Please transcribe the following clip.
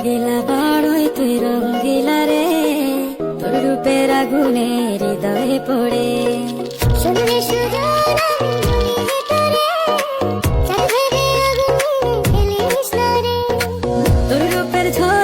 রঙ্গিলা বড়ই তুই রঙ্গিলা রে, তোর রূপের আগুনে হৃদয়ে পড়ে। শুনলে সুজন আমি তোরে, চাঁদ ভেবে আগুন ফেলিস না রে। তোর রূপের ঝড়